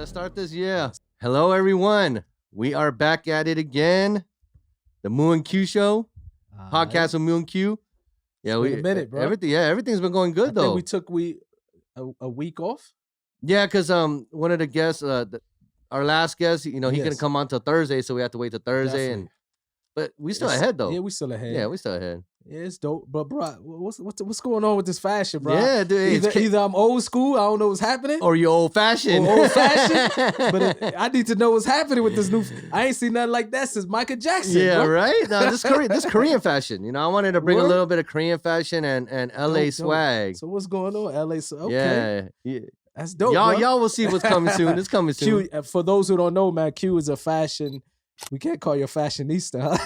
Let's start this. Yeah. Hello, everyone. We are back at it again. The MU2Q show, podcast with MU2Q. Yeah, It's been a minute, bro. Everything's been going good though. We took a week off. Yeah, because one of the guests, our last guest, he couldn't come on till Thursday, so we had to wait till Thursday. Definitely. But we still ahead though. Yeah, we still ahead. Yeah, we still ahead. Yeah, it's dope. But bro, what's going on with this fashion, bro? Yeah, dude. Either I'm old school, I don't know what's happening, or you old fashioned. But I need to know what's happening with this new. I ain't seen nothing like that since Michael Jackson. Yeah, bro. right. No, this Korean fashion. I wanted to bring a little bit of Korean fashion and LA swag. So what's going on, LA? Okay. Yeah. That's dope. Y'all will see what's coming soon. It's coming soon. Q, for those who don't know, man, Q is a fashion. We can't call you a fashionista, huh?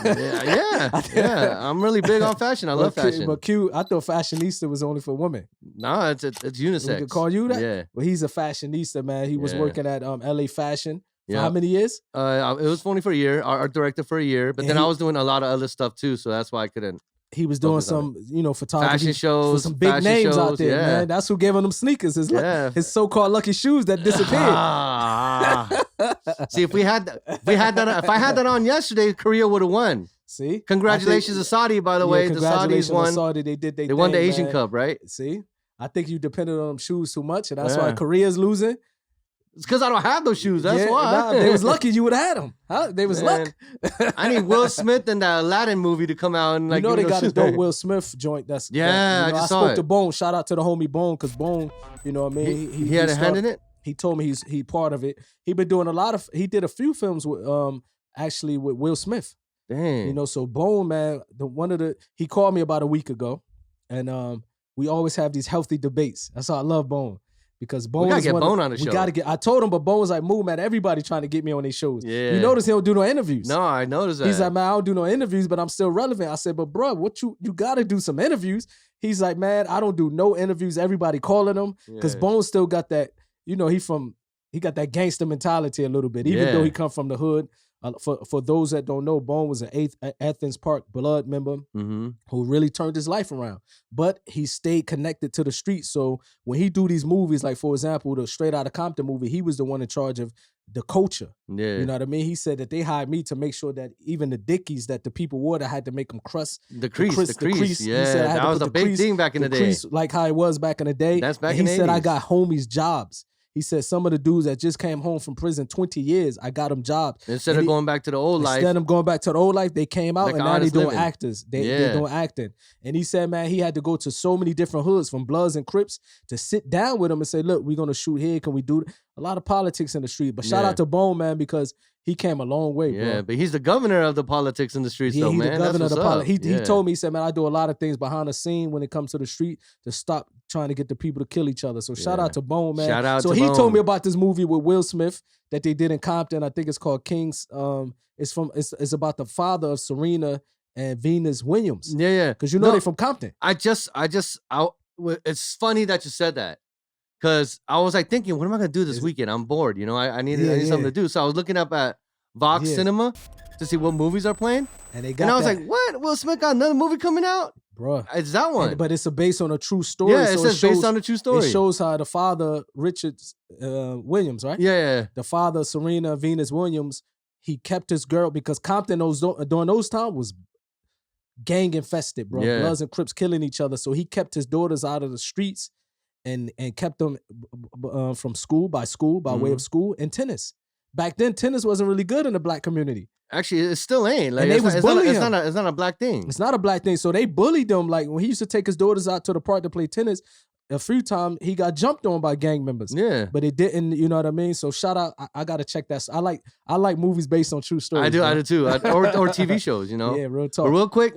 Yeah. I'm really big on fashion. I love fashion. But Q, I thought fashionista was only for women. No, it's unisex. We could call you that? Yeah. Well, he's a fashionista, man. He was working at LA Fashion for how many years? It was only for a year. Art director for a year. But then I was doing a lot of other stuff too, so that's why I couldn't. He was doing some, photography fashion shows, for some big names out there, man. That's who gave him them sneakers. His so-called lucky shoes that disappeared. See, if I had that on yesterday, Korea would have won. See, congratulations to Saudi, by the way. The Saudis won. Saudi, they won the Asian Cup, right? See, I think you depended on them shoes too much, and that's why Korea's losing. It's because I don't have those shoes. That's why. Nah, they was lucky you would have had them. Huh? They was luck. I need Will Smith in that Aladdin movie to come out and they got a dope Will Smith joint. I just saw spoke to Bone. Shout out to the homie Bone, because Bone, you know what I mean. He had a hand in it. He told me he part of it. He been doing he did a few films with actually with Will Smith. Dang. So Bone, man, he called me about a week ago, and we always have these healthy debates. That's how I love Bone. Because Bone, we gotta get Bone on the show. We gotta get. I told him, but Bone was like, "Move, man. Everybody trying to get me on these shows. Yeah. You notice he don't do no interviews. No, I noticed that. He's like, man, I don't do no interviews, but I'm still relevant. I said, but bro, what you gotta do some interviews. He's like, man, I don't do no interviews. Everybody calling him because Bone still got that. He got that gangster mentality a little bit, even though he come from the hood. For those that don't know, Bone was an Athens Park Blood member who really turned his life around. But he stayed connected to the streets. So when he do these movies, like for example, the Straight Outta Compton movie, he was the one in charge of the culture. Yeah. You know what I mean? He said that they hired me to make sure that even the Dickies that the people wore, I had to make them crust. The crease. Yeah, he said that was a big thing back in the day. Crease, like how it was back in the day. That's back in the 80s. He said, I got homies jobs. He said some of the dudes that just came home from prison 20 years, I got them jobs. Instead of going back to the old life. Instead of going back to the old life, they came out like and now they doing actors. They doing acting. And he said, man, he had to go to so many different hoods from Bloods and Crips to sit down with them and say, look, we're going to shoot here. Can we do a lot of politics in the street? But shout out to Bone, man, because he came a long way, bro. Yeah, but he's the governor of the politics in the streets, though, man. He's the governor of the politics. He told me, he said, man, I do a lot of things behind the scene when it comes to the street to stop trying to get the people to kill each other. So shout out to Bone, man. Shout out to Bone. So he told me about this movie with Will Smith that they did in Compton. I think it's called Kings. It's about the father of Serena and Venus Williams. Yeah. Because they're from Compton. It's funny that you said that. Because I was like thinking, what am I going to do this weekend? I'm bored. I need something to do. So I was looking up at Vox Cinema to see what movies are playing. And I was like, what? Will Smith got another movie coming out? Bro. It's that one. But it's based on a true story. Yeah, it says based on a true story. It shows how the father, Richard Williams, right? Yeah. The father, Serena Venus Williams, he kept his girl because Compton during those times was gang infested, bro. Yeah. Bloods and Crips killing each other. So he kept his daughters out of the streets and kept them from school by way of school and tennis. Back then, tennis wasn't really good in the black community. Actually, it still ain't. Like, and they was bullying him. It's not a black thing. It's not a black thing. So they bullied them. Like when he used to take his daughters out to the park to play tennis, a few times he got jumped on by gang members. Yeah. But it didn't, you know what I mean? So shout out. I gotta check that. I like movies based on true stories. I do too. Or TV shows, Yeah, real talk. But real quick,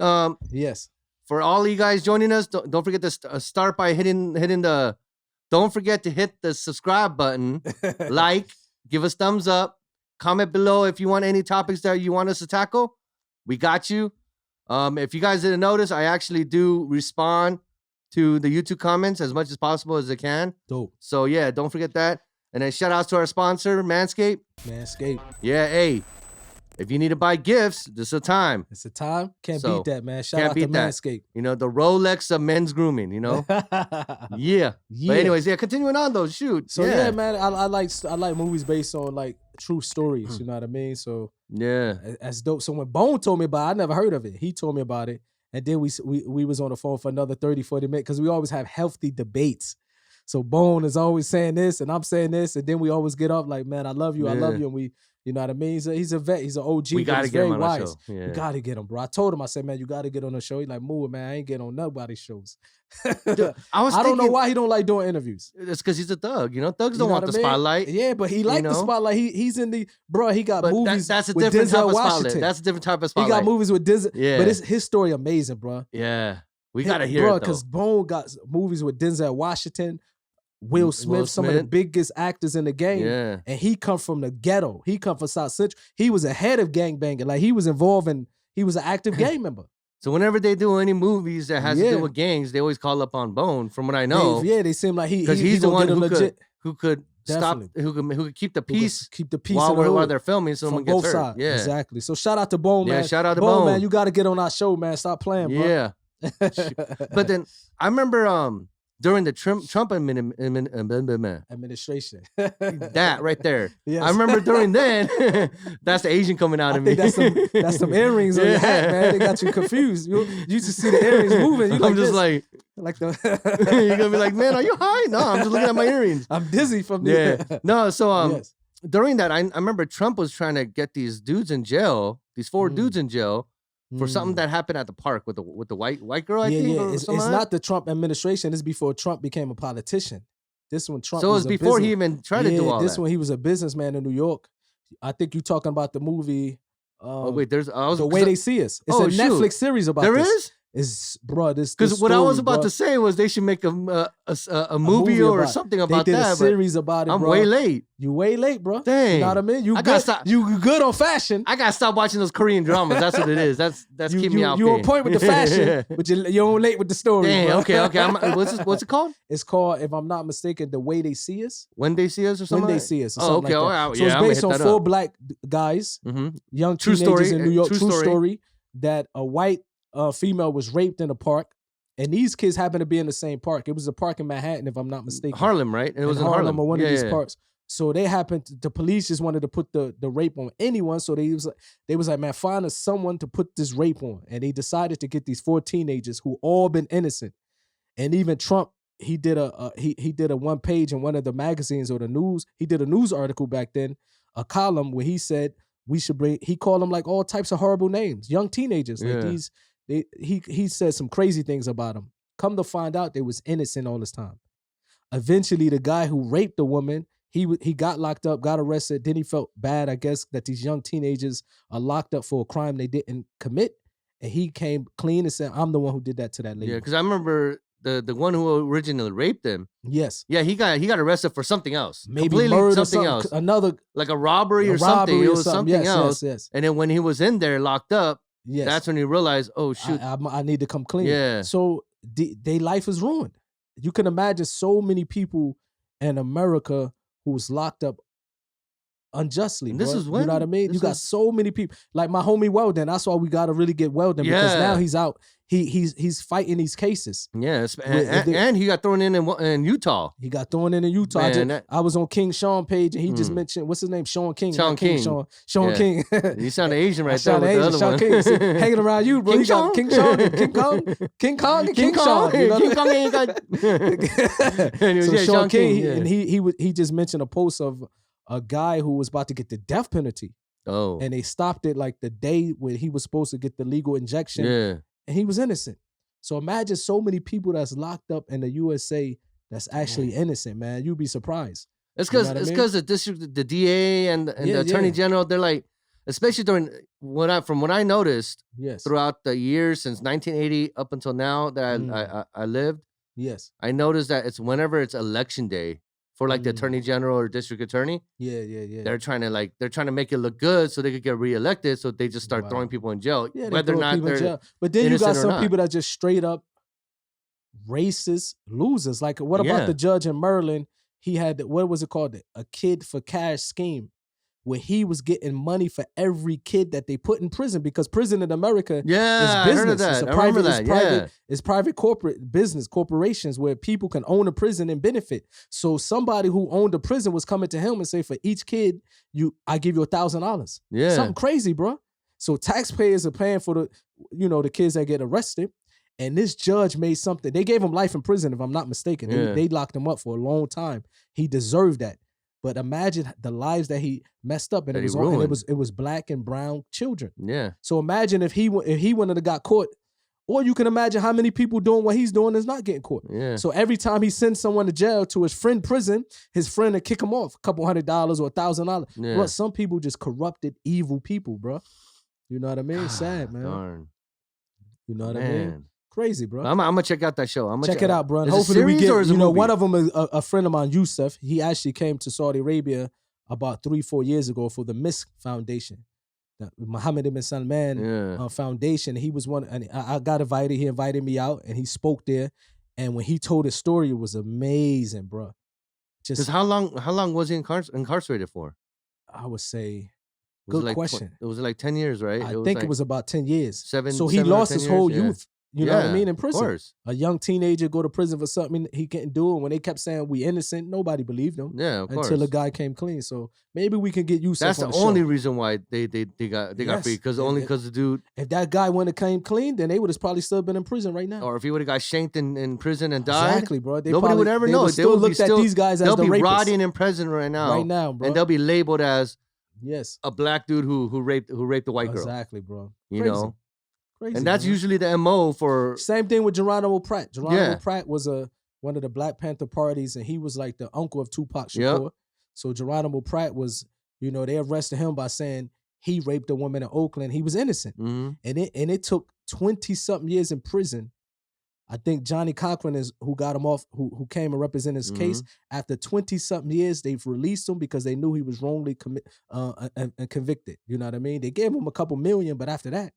yes. For all you guys joining us, don't forget to start by hitting the. Don't forget to hit the subscribe button, like, give us thumbs up, comment below if you want any topics that you want us to tackle. We got you. If you guys didn't notice, I actually do respond to the YouTube comments as much as possible as I can. Dope. So yeah, don't forget that. And then shout outs to our sponsor, Manscaped. Manscaped. Yeah, hey. If you need to buy gifts, this is a time. It's a time. Can't So, beat that, man. Shout can't out to beat that. Manscaped. You know, the Rolex of men's grooming, you know? Yeah. But anyways, yeah, continuing on though, shoot. So yeah, man, I like movies based on like true stories, you know what I mean? So yeah. That's dope. So when Bone told me about it, I never heard of it. He told me about it. And then we was on the phone for another 30, 40 minutes because we always have healthy debates. So Bone is always saying this and I'm saying this. And then we always get up like, man, I love you. I love you. And we, you know what I mean? He's a vet. He's an OG. We got to get him on wise. the show. Yeah. We got to get him, bro. I told him, I said, man, you got to get on the show. He's like, move it, man. I ain't getting on nobody's shows. Dude, I don't know why he don't like doing interviews. It's because he's a thug. You know, thugs don't want the spotlight. Yeah, but he liked the spotlight. He's in the, bro, he got movies that's a with different Denzel type of Washington. spotlight. That's a different type of spotlight. He got movies with Denzel. Yeah. But his story amazing, bro. Yeah. We got to hear it, though. Because Bone got movies with Denzel Washington, Will Smith, some of the biggest actors in the game. Yeah. And he come from the ghetto. He come from South Central. He was a head of gangbanging. Like, he was involved in, he was an active gang member. So whenever they do any movies that has to do with gangs, they always call up on Bone, from what I know. They seem like because he's the one who could stop, who could keep the peace, while they're filming, so someone gets hurt. Sides. Yeah, exactly. So shout out to Bone, man. Yeah, shout out to Bone, man. You got to get on our show, man. Stop playing, bro. Yeah. But then I remember during the Trump administration, that right there. Yes. I remember during then, that's the Asian coming out of me. That's some earrings on your hat, man. They got you confused. You just see the earrings moving. You I'm just the you're gonna be like, man, are you high? No, I'm just looking at my earrings. I'm dizzy from this. Yeah. No, so during that, I remember Trump was trying to get these dudes in jail, these 4 dudes in jail, for something that happened at the park with the white girl, I think. Yeah, it's not the Trump administration. This is before Trump became a politician. This one, Trump. So it was before he even tried to do all that. This one, he was a businessman in New York. I think you're talking about the movie. Oh wait, The Way They See Us. It's a Netflix series about there this. There is? Is bro, this because what I was about to say was they should make a movie or something about that. They did a series about it. I'm bro. way late. You way late, bro. Dang, you know what I mean? You good on fashion. I gotta stop watching those Korean dramas. That's what it is. That's keeping me out. You on point with the fashion, but you're on late with the story. Dang, bro. okay. What's it called? It's called, if I'm not mistaken, The Way They See Us. When They See Us or something. When They See Us. Or something like that. So it's based on 4 black guys, young teenagers in New York. True story. That a white female was raped in a park, and these kids happen to be in the same park. It was a park in Manhattan, if I'm not mistaken. Harlem, right? It was in Harlem or one of these parks. So they happened. The police just wanted to put the rape on anyone. So they was like, man, find us someone to put this rape on, and they decided to get these 4 teenagers who all been innocent. And even Trump, he did a 1 page in one of the magazines or the news. He did a news article back then, a column where he said we should bring. He called them like all types of horrible names, young teenagers like these. He said some crazy things about them. Come to find out, they was innocent all this time. Eventually, the guy who raped the woman, he got locked up, got arrested. Then he felt bad, I guess, that these young teenagers are locked up for a crime they didn't commit. And he came clean and said, "I'm the one who did that to that lady." Yeah, because I remember the one who originally raped him. Yes. Yeah, he got arrested for something else. Maybe completely murder, something else. Another, like a robbery or something. It was something else. Yes. And then when he was in there locked up, yes, that's when he realized, oh shoot, I need to come clean. Yeah. So their life is ruined. You can imagine so many people in America who was locked up unjustly. And this is when, you know what I mean? You got so many people. Like my homie Weldon. That's why we got to really get Weldon because now he's out. He's fighting these cases. Yes, and he got thrown in Utah. He got thrown in Utah. Man, I was on King Sean page and he just mentioned, what's his name? Sean King. Sean King. Sean King. You sound Asian right there with the other Sean one. King. See, hanging around you, bro. King you got King Sean, King Kong, and King Sean. You know King Kong ain't got. So Sean King, and he just mentioned a post of a guy who was about to get the death penalty. Oh. And they stopped it like the day when he was supposed to get the legal injection. Yeah. And he was innocent. So imagine so many people that's locked up in the USA that's actually innocent, man. You'd be surprised. It's because the DA and the Attorney General, they're like, especially during from what I noticed throughout the years since 1980 up until now that I lived. Yes. I noticed that it's whenever it's election day for like the Attorney General or District Attorney. Yeah. They're trying to make it look good so they could get reelected. So they just start throwing people in jail, whether or not they're. But then you got some people that just straight up racist losers. Like what about the judge in Maryland? He had what was it called? A kid for cash scheme, where he was getting money for every kid that they put in prison, because prison in America Yeah, is business. I heard of that. It's a I remember private, that. it's private corporate business, corporations where people can own a prison and benefit. So somebody who owned a prison was coming to him and say, for each kid, I give you $1,000. Yeah. Something crazy, bro. So taxpayers are paying for the kids that get arrested. And this judge made something. They gave him life in prison, if I'm not mistaken. Yeah. They locked him up for a long time. He deserved that. But imagine the lives that he messed up, and it was black and brown children. Yeah. So imagine if he wouldn't have got caught, or you can imagine how many people doing what he's doing is not getting caught. Yeah. So every time he sends someone to jail to his friend prison, his friend will kick him off a couple $100 or $1,000. Yeah. Bro, some people just corrupted, evil people, bro. You know what I mean? Sad, man. Darn. You know what I mean? Crazy, bro. I'm gonna check out that show. Check it out, bro. And hopefully we get, one of them is a friend of mine, Yusuf. He actually came to Saudi Arabia about 3-4 years ago for the MISC Foundation, the Mohammed ibn Salman Foundation. He was one, and I got invited. He invited me out, and he spoke there. And when he told his story, it was amazing, bro. Just how long was he incarcerated for? I would say, good question. It was like 10 years, right? I think it was about 10 years. So he lost his whole youth. You know what I mean? In prison. Of course. A young teenager go to prison for something he couldn't do. And when they kept saying we innocent, nobody believed him. Yeah, of course. Until the guy came clean. So maybe we can get Yusuf on the show. That's the only reason why they got free. Because the dude. If that guy wouldn't have came clean, then they would have probably still been in prison right now. Or if he would have got shanked in prison and died. Exactly, bro. Nobody would ever know. They would look at these guys as the rapists. They'll be rotting in prison right now. Right now, bro. And they'll be labeled as a black dude who raped a white girl. Exactly, bro. You know? Crazy, and that's usually the MO for... Same thing with Geronimo Pratt. Geronimo Pratt was one of the Black Panther parties, and he was like the uncle of Tupac Shakur. Yep. So Geronimo Pratt was, they arrested him by saying he raped a woman in Oakland. He was innocent. Mm-hmm. And it took 20-something years in prison. I think Johnny Cochran is who got him off, who came and represented his case. After 20-something years, they've released him because they knew he was wrongly and convicted. You know what I mean? They gave him a couple million, but after that,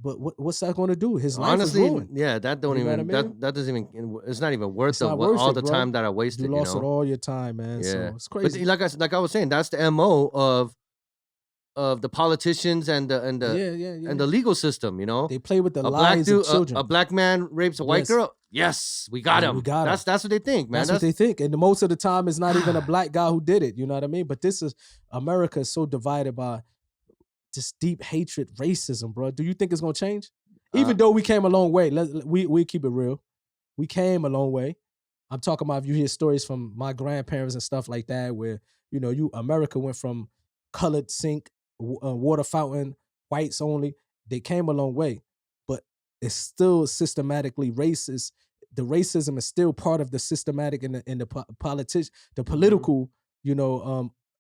but what's that going to do? His life is ruined. Yeah, that don't even that doesn't even. It's not even worth all the time that I wasted. You lost all your time, man. Yeah. So it's crazy. But like I was saying, that's the MO of the politicians and the legal system. They play with the lives of children. A black man rapes a white girl. Yes, we got him. That's what they think, man. That's what they think, and most of the time, it's not even a black guy who did it. You know what I mean? But this is America is so divided by just deep hatred, racism, bro. Do you think it's gonna change? Even though we came a long way, we keep it real. We came a long way. I'm talking about if you hear stories from my grandparents and stuff like that, where America went from colored sink, water fountain, whites only. They came a long way, but it's still systematically racist. The racism is still part of the systematic and the political,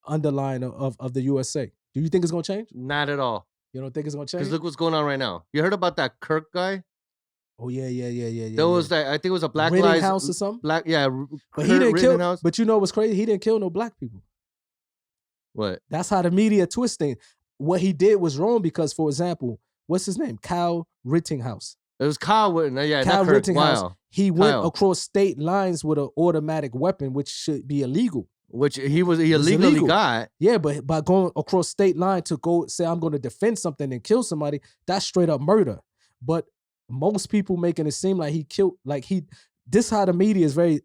underline of the USA. Do you think it's gonna change? Not at all. You don't think it's gonna change? Because look what's going on right now. You heard about that Kirk guy? Oh yeah. There was that. I think it was a Black Lives House or something. But he didn't kill. But you know what's crazy? He didn't kill no black people. What? That's how the media twisting. What he did was wrong because, for example, what's his name? Kyle Rittenhouse. It was Kyle. Yeah, Kyle Rittenhouse. Wow. He went across state lines with an automatic weapon, which should be illegal. Which he illegally got. Yeah, but by going across state line to go say I'm going to defend something and kill somebody, that's straight up murder. But most people making it seem like he killed, this how the media is very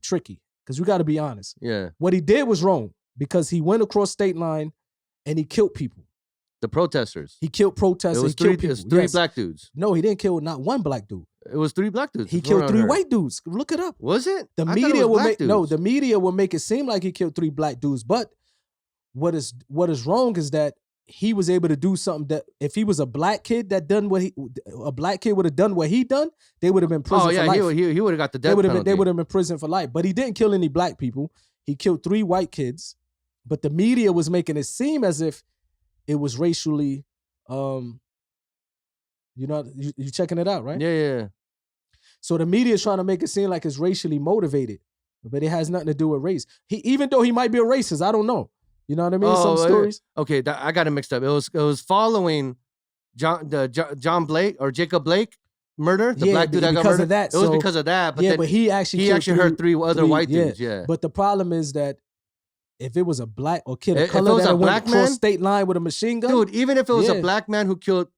tricky, because we got to be honest. Yeah. What he did was wrong because he went across state line and he killed people. The protesters. He killed protesters. It was three black dudes. No, he didn't kill not one black dude. It was 3 black dudes. He killed 3 white dudes. Look it up. Was it? The media will make it seem like he killed 3 black dudes. But what is wrong is that he was able to do something that if he was a black kid that done a black kid would have done what he done, they would have been in prison for life. He would have got the death penalty. They would have been in prison for life. But he didn't kill any black people. He killed 3 white kids. But the media was making it seem as if it was racially you checking it out, right? Yeah. So the media is trying to make it seem like it's racially motivated, but it has nothing to do with race. Even though he might be a racist, I don't know. You know what I mean? Some stories. Okay, I got it mixed up. It was following John Blake or Jacob Blake murder. The black dude that got murdered. It was because of that. But but he actually hurt 3 other white dudes. Yeah. But the problem is that if it was a black or kid of If it color was that a went black across man- state line with a machine gun, Dude, even if it was Yeah. a black man who killed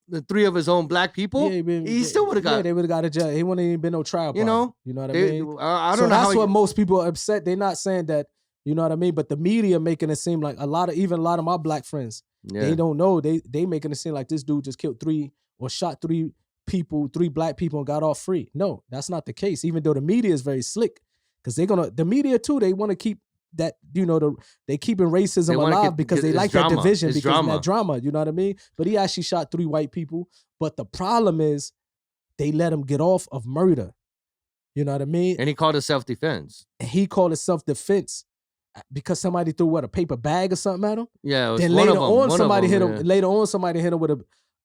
the 3 of his own black people, he still would have got. Yeah, they would have got a jail. He wouldn't even been no trial. You know? You know what I They- mean? I So don't know that's how. what most people are upset. They're not saying that. You know what I mean? But the media making it seem like a lot of my black friends, they don't know. They making it seem like this dude just killed 3 or shot 3 people, 3 black people and got off free. No, that's not the case. Even though the media is very slick, because the media too, they want to keep that, they keeping racism They wanna alive because they it's like drama. that division, It's because of that drama. You know what I mean? But he actually shot 3 white people. But the problem is they let him get off of murder. You know what I mean? And he called it self-defense. And he called it self-defense because somebody threw a paper bag or something at him. Yeah, it was Then one later of them. on, somebody hit him. Yeah. Later on, somebody hit him with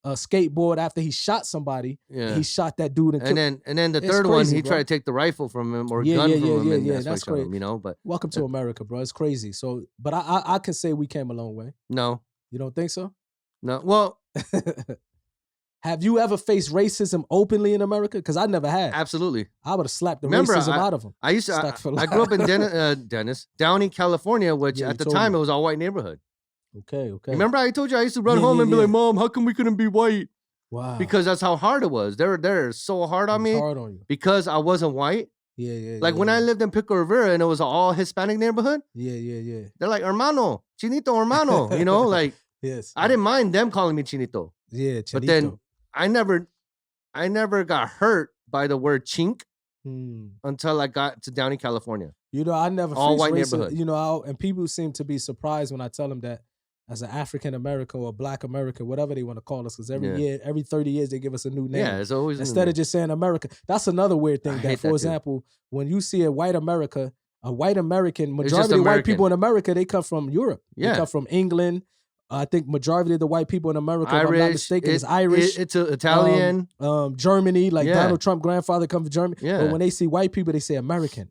a skateboard after he shot somebody. Yeah. And he shot that dude and killed him. And then the It's third crazy, one, he bro. tried to take the rifle from him or Yeah, gun yeah, from yeah, him. yeah, And yeah, that's that's what great. him, But Welcome to America, bro. It's crazy. So, but I can say we came a long way. no, You don't think so? well, Have you ever faced racism openly in America? Because I never had. absolutely. I would have slapped the Remember, racism out of him. I used to. Stuck for I grew up in life. Downey, California, which Yeah, at you the told time me. it was all white neighborhood. Okay. Remember, I told you I used to run Yeah, home yeah, and be yeah. like, "Mom, how come we couldn't be white?" Wow. Because that's how hard it was. They're so hard on me Hard on you. because I wasn't white. Yeah. Like when I lived in Pico Rivera and it was an all Hispanic neighborhood, Yeah. they're like, "Hermano, Chinito, hermano." You know, like Yes. I didn't mind them calling me Chinito, Yeah, but then Chinito. I never got hurt by the word chink Hmm. until I got to Downey, California. I never All faced white racism. neighborhood. And people seem to be surprised when I tell them that as an African American or Black American, whatever they want to call us, because every 30 years they give us a new name. Yeah, it's always Instead of just saying America. That's another weird thing. I That, hate for that too. example, when you see a white American, majority just of white American. people in America, they come from Europe. Yeah. They come from England. I think majority of the white people in America, if I'm not Irish, mistaken, is Irish. It's Italian. Germany, like Yeah. Donald Trump grandfather come from Germany. Yeah. But when they see white people, they say American.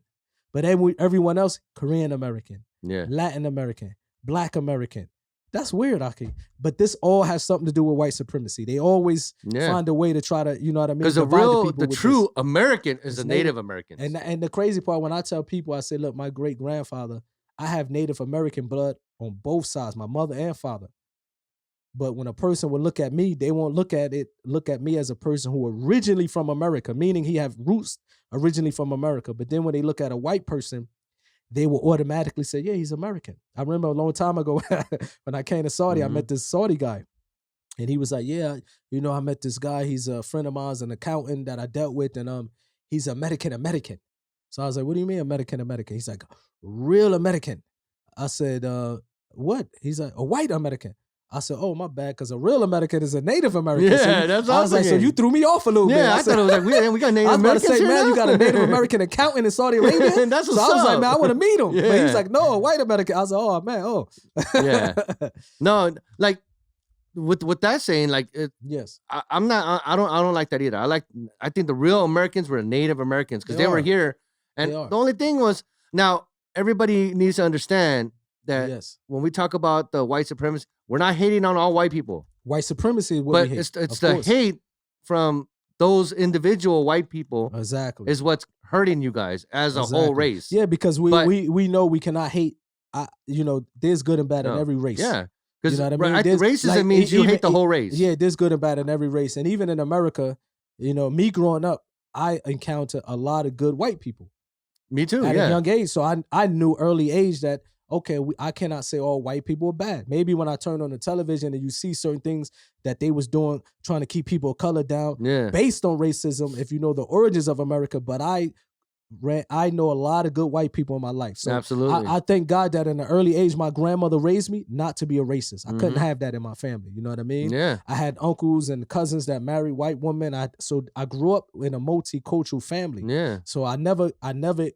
But then everyone else, Korean American, Yeah. Latin American, Black American. That's weird, Aki. But this all has something to do with white supremacy. They always Yeah. find a way to try to, you know what I mean? Because the divide real, people the with true this. American is It's the Native- Native Americans. And the crazy part, when I tell people, I say, look, my great grandfather, I have Native American blood on both sides, my mother and father. But when a person would look at me, they won't look at me as a person who originally from America, meaning he have roots originally from America. But then when they look at a white person, they will automatically say, yeah, he's American. I remember a long time ago when I came to Saudi, I met this Saudi guy. And he was like, yeah, I met this guy. He's a friend of mine, an accountant that I dealt with. And he's American. So I was like, what do you mean American? He's like, real American. I said, what? He's like, a white American. I said, oh, my bad, because a real American is a Native American. Yeah, so that's I was like, so awesome. you threw me off a little bit. Yeah, I thought it was like, we got Native I was about to Americans say, here man, now? you got a Native American accountant in Saudi Arabia? That's so what's I was like, up. man, I want to meet him. But Yeah. he's like, no, a white American. I was like, oh, man, oh. Yeah. No, like with that saying, like Yes. I don't like that either. I think the real Americans were Native Americans because They they were are. here. And They are. the only thing was, now everybody needs to understand that Yes. when we talk about the white supremacy, we're not hating on all white people. White supremacy is what But we hate. it's of the course. hate from those individual white people Exactly. is what's hurting you guys as a whole Exactly. race. Yeah, because But- we know we cannot hate. There's good and bad in No. every race. Yeah. Because You know what I mean? There's, racism like, means you even- hate the whole race. Yeah, there's good and bad in every race. And even in America, me growing up, I encountered a lot of good white people Me too. at Yeah. a young age. So I knew early age that, okay, I cannot say all white people are bad. Maybe when I turn on the television and you see certain things that they was doing, trying to keep people of color down Yeah. based on racism, if you know the origins of America. But I know a lot of good white people in my life. So Absolutely. I thank God that in an early age, my grandmother raised me not to be a racist. I couldn't Mhm. have that in my family. You know what I mean? Yeah. I had uncles and cousins that married white women. So I grew up in a multicultural family. Yeah. So I never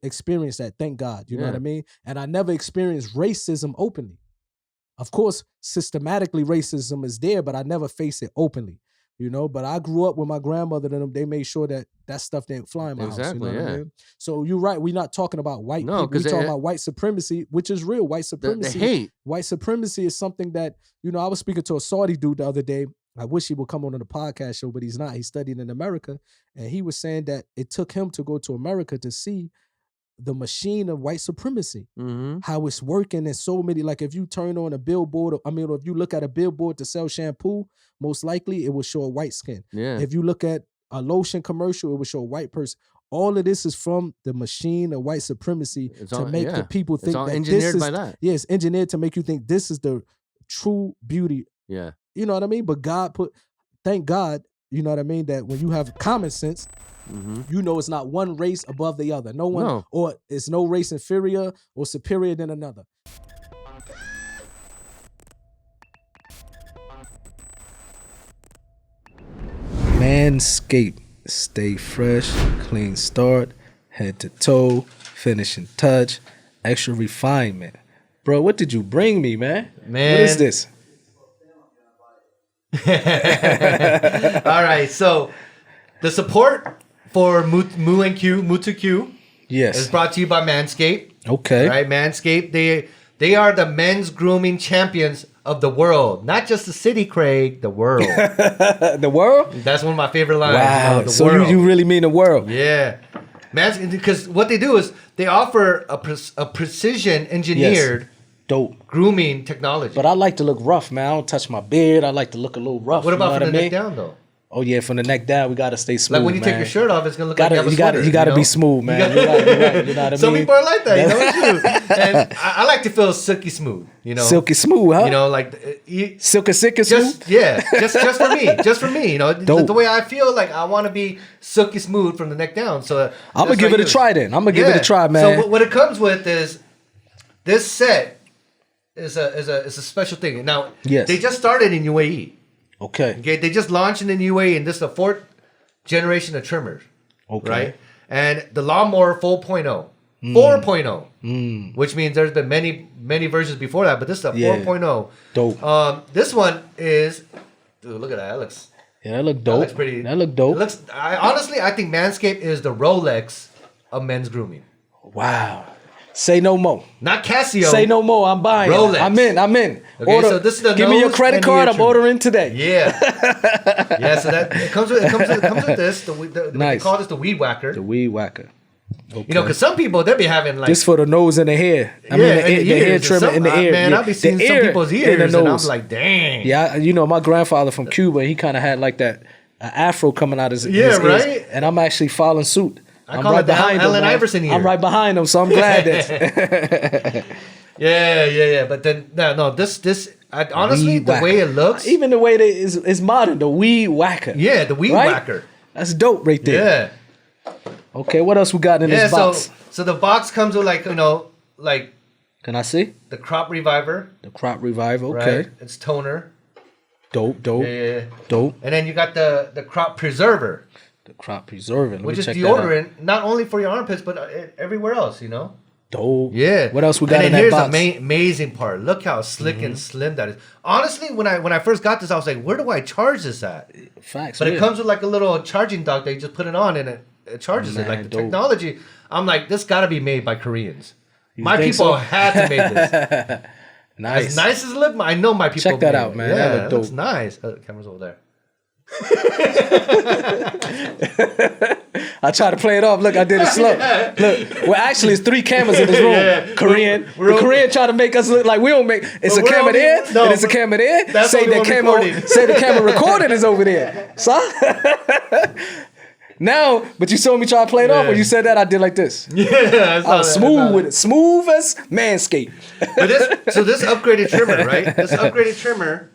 experienced that, thank God. You know what Yeah. I mean? And I never experienced racism openly. Of course, systematically racism is there, but I never faced it openly. But I grew up with my grandmother and them. They made sure that stuff didn't fly in my house. You Exactly, know what I yeah. mean? So you're right. We're not talking about white No, people. We're 'cause talking it- about white supremacy, which is real. White The supremacy. hate. White supremacy is something that, I was speaking to a Saudi dude the other day. I wish he would come on the podcast show, but he's not. He studied in America. And he was saying that it took him to go to America to see the machine of white supremacy, Mm-hmm. how it's working in so many, like if you turn on a billboard, or if you look at a billboard to sell shampoo, most likely it will show a white skin. Yeah. If you look at a lotion commercial, it will show a white person. All of this is from the machine of white supremacy to make the people think all that engineered this is, by that. Yeah, it's engineered to make you think this is the true beauty. Yeah. You know what I mean? But thank God, you know what I mean, that when you have common sense, you know it's not one race above the other. No one, or it's no race inferior or superior than another. Manscaped. Stay fresh, clean start, head to toe, finishing touch, extra refinement. Bro, what did you bring me, man? What is this? All right, so the support for MU2Q is brought to you by Manscaped. Okay. Right, Manscaped, they are the men's grooming champions of the world. Not just the city, Craig, the world. The world? That's one of my favorite lines. Wow, the so world. you really mean the world? Yeah. Because what they do is they offer a precision engineered dope grooming technology. But I like to look rough, man. I don't touch my beard. I like to look a little rough. What about you know from the I neck mean? down, though? Oh yeah, from the neck down, we gotta stay smooth. Like when you take your shirt off, it's gonna look like you have a sweater. You gotta be smooth, man. You're right, you know what I mean? Some people are like that, you know. It's true. And I like to feel silky smooth, you know. Silky smooth, huh? You know, like silky smooth. Yeah, just for me, you know. The way I feel, like I want to be silky smooth from the neck down. So I'm gonna give it a try then. I'm gonna give it a try, man. So what it comes with is this set is a special thing. Now, they just started in UAE. Okay, they just launched in the UAE, and this is the 4th generation of trimmers. Okay. Right? And the Lawnmower 4.0, which means there's been many versions before that, but this is a 4.0. Dope. This one is, dude, look at that. That looks, that look dope. That looks pretty. That look dope. It looks. Honestly, I think Manscaped is the Rolex of men's grooming. Wow. Say no more. Not Casio. Say no more. I'm buying. Rolex. I'm in. Okay, order. So this is the Give me your credit card. I'm ordering today. Yeah. Yeah. So that it comes with this. They call this the weed whacker. The weed whacker. Okay. You know, because some people, they'll be having like... This for the nose and the hair. I mean, the hair trimmer in the ear. Man, I'll be seeing some people's ears and I'm like, dang. Yeah, you know, my grandfather from Cuba, he kind of had like that afro coming out his right? ears. And I'm actually following suit. I'm right behind him. Allen Iverson here. I'm right behind him, so I'm glad that... Yeah. But then, no, this honestly, the way it looks... Even the way it is modern, the weed whacker. Yeah, the weed whacker. That's dope right there. Yeah. Okay, what else we got in this box? So the box comes with like, you know, like... Can I see? The Crop Reviver. The Crop Reviver, okay. Right? It's toner. Dope. Yeah. Dope. And then you got the Crop Preserver. The Crop Preserver. Which is deodorant, not only for your armpits, but everywhere else, you know? Dope. Yeah. What else we got in that box? And here's the amazing part. Look how slick and slim that is. Honestly, when I first got this, I was like, where do I charge this at? Facts. But it comes with like a little charging dock that you just put it on and it charges it. Like the technology, I'm like, this got to be made by Koreans. My people had to make this. Nice. As nice as it looked, I know my people check that out, man. Yeah, that look dope. Looks nice. Oh, the camera's over there. I try to play it off. Look, I did it slow. Look, well, actually, it's 3 cameras in this room. Yeah. Korean. The Korean try to make us look like we don't make. It's a camera there, and it's a camera there. Say the camera recording is over there. So now, but you saw me try to play it off. When you said that, I did like this. Yeah, I was smooth with it, smooth as Manscaped. But this upgraded trimmer, right? This upgraded trimmer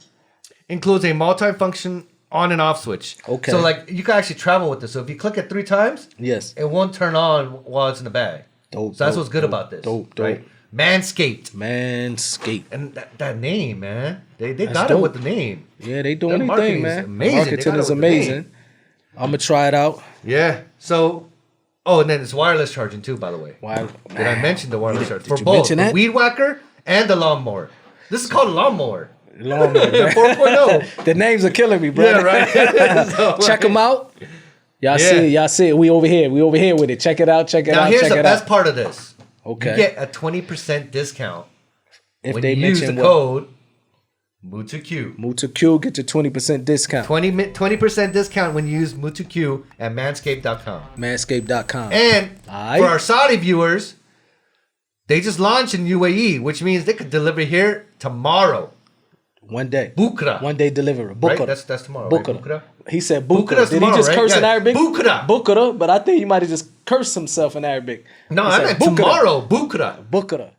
includes a multi-function on and off switch. Okay. So like you can actually travel with this. So if you click it 3 times, yes, it won't turn on while it's in the bag. Dope. So that's what's good about this. Dope. Right? Manscaped. And that name, man. They got it with the name. Yeah, they doing anything, man. Amazing. Marketing is amazing. I'm gonna try it out. Yeah. So, and then it's wireless charging too, by the way. Did I mention the wireless charging? For both the weed whacker and the lawnmower. This is called a lawnmower. The 4.0. The names are killing me, bro. Yeah, right. So, check them out. Y'all see it. We over here with it. Check it out. Now here's the best part of this. Okay. You get a 20% discount if when they you use the mention code MU2Q. MU2Q, get your 20% discount. 20% discount when you use MU2Q at manscaped.com. Manscaped.com. And for our Saudi viewers, they just launched in UAE, which means they could deliver here tomorrow. One day. Bukra. One day delivery. Bukra. Right? That's tomorrow. Bukra. Right? Bukra. He said Bukra. Bukra's Did tomorrow, he just curse in Arabic? Bukra. Bukra, but I think he might have just cursed himself in Arabic. No, I meant tomorrow. Bukra. Bukra.